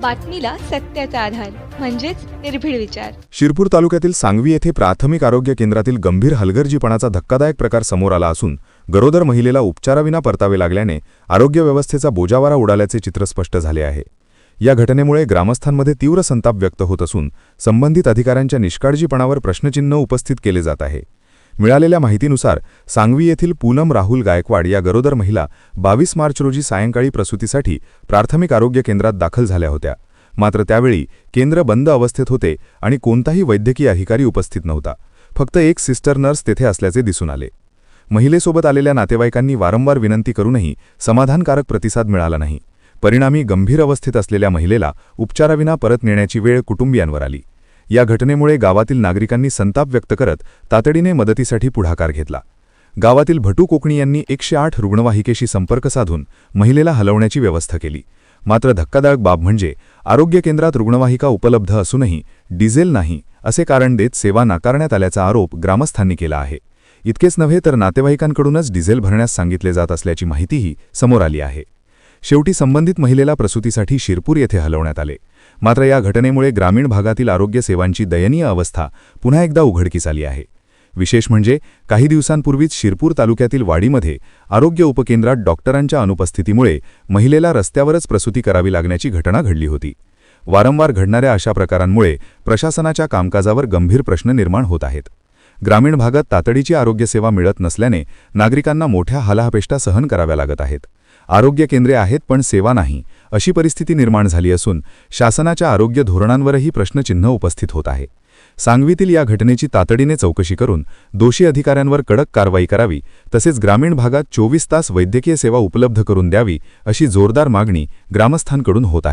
बातमीला सत्याचा आधार म्हणजेच निर्भीड विचार। शिरपूर तालुक्यातील सांगवी येथे प्राथमिक आरोग्य केंद्रातील गंभीर हलगर्जीपणाचा धक्कादायक प्रकार समोर आला असून गरोदर महिलेला उपचाराविना परतावे लागल्याने आरोग्य व्यवस्थेचा बोजावारा उडाल्याचे चित्र स्पष्ट झाले आहे। या घटनेमुळे ग्रामस्थांमध्ये तीव्र संताप व्यक्त होत असून संबंधित अधिकाऱ्यांच्या निष्काळजीपणावर प्रश्नचिन्ह उपस्थित केले जात आहे। मिळालेल्या माहितीनुसार सांगवी येथील पूनम राहुल गायकवाड या गरोदर महिला 22 मार्च रोजी सायंकाळी प्रसूतीसाठी प्राथमिक आरोग्य केंद्रात दाखल झाल्या होत्या। मात्र त्यावेळी केंद्र बंद अवस्थेत होते आणि कोणताही वैद्यकीय अधिकारी उपस्थित नव्हता। फक्त एक सिस्टर नर्स तेथे असल्याचे दिसून आले। महिलेसोबत आलेल्या नातेवाईकांनी वारंवार विनंती करूनही समाधानकारक प्रतिसाद मिळाला नाही। परिणामी गंभीर अवस्थेत असलेल्या महिलेला उपचाराविना परत नेण्याची वेळ कुटुंबियांवर आली। या घटनेमुळे गावातील नागरिकांनी संताप व्यक्त करत तातडीने मदतीसाठी पुढाकार घेतला। गावातील भटू कोकणी यांनी 108 रुग्णवाहिकेशी संपर्क साधून महिलेला हलवण्याची व्यवस्था केली। मात्र धक्कादायक बाब म्हणजे आरोग्य केंद्रात रुग्णवाहिका उपलब्ध असूनही डिझेल नाही असे कारण देत सेवा नाकारण्यात आल्याचा आरोप ग्रामस्थांनी केला आहे। इतकेच नव्हे तर नातेवाईकांकडूनच डिझेल भरण्यास सांगितले जात असल्याची माहितीही समोर आली आहे। शेवटी संबंधित महिलेला प्रसूतीसाठी शिरपूर येथे हलवण्यात आले। मात्र या घटनेमुळे ग्रामीण भागातील आरोग्य सेवांची दयनीय अवस्था पुन्हा एकदा उघडकीस आली आहे। विशेष म्हणजे काही दिवसांपूर्वीच शिरपूर तालुक्यातील वाडीमध्ये आरोग्य उपकेंद्रात डॉक्टरांच्या अनुपस्थितीमुळे महिलेला रस्त्यावरच प्रसूती करावी लागण्याची घटना घडली होती। वारंवार घडणाऱ्या अशा प्रकारांमुळे प्रशासनाच्या कामकाजावर गंभीर प्रश्न निर्माण होत आहेत। ग्रामीण भागात तातडीची आरोग्यसेवा मिळत नसल्याने नागरिकांना मोठ्या हालाहपेष्टा सहन कराव्या लागत आहेत। आरोग्य केंद्रे आहेत पण सेवा नाही अशी परिस्थिती निर्माण झाली असून शासनाच्या आरोग्य धोरणांवरही प्रश्नचिन्ह उपस्थित होत आहे। सांगवीतील या घटनेची तातडीने चौकशी करून दोषी अधिकाऱ्यांवर कडक कारवाई करावी तसेच ग्रामीण भागात 24 तास वैद्यकीय सेवा उपलब्ध करून द्यावी अशी जोरदार मागणी ग्रामस्थांकडून होत आहे।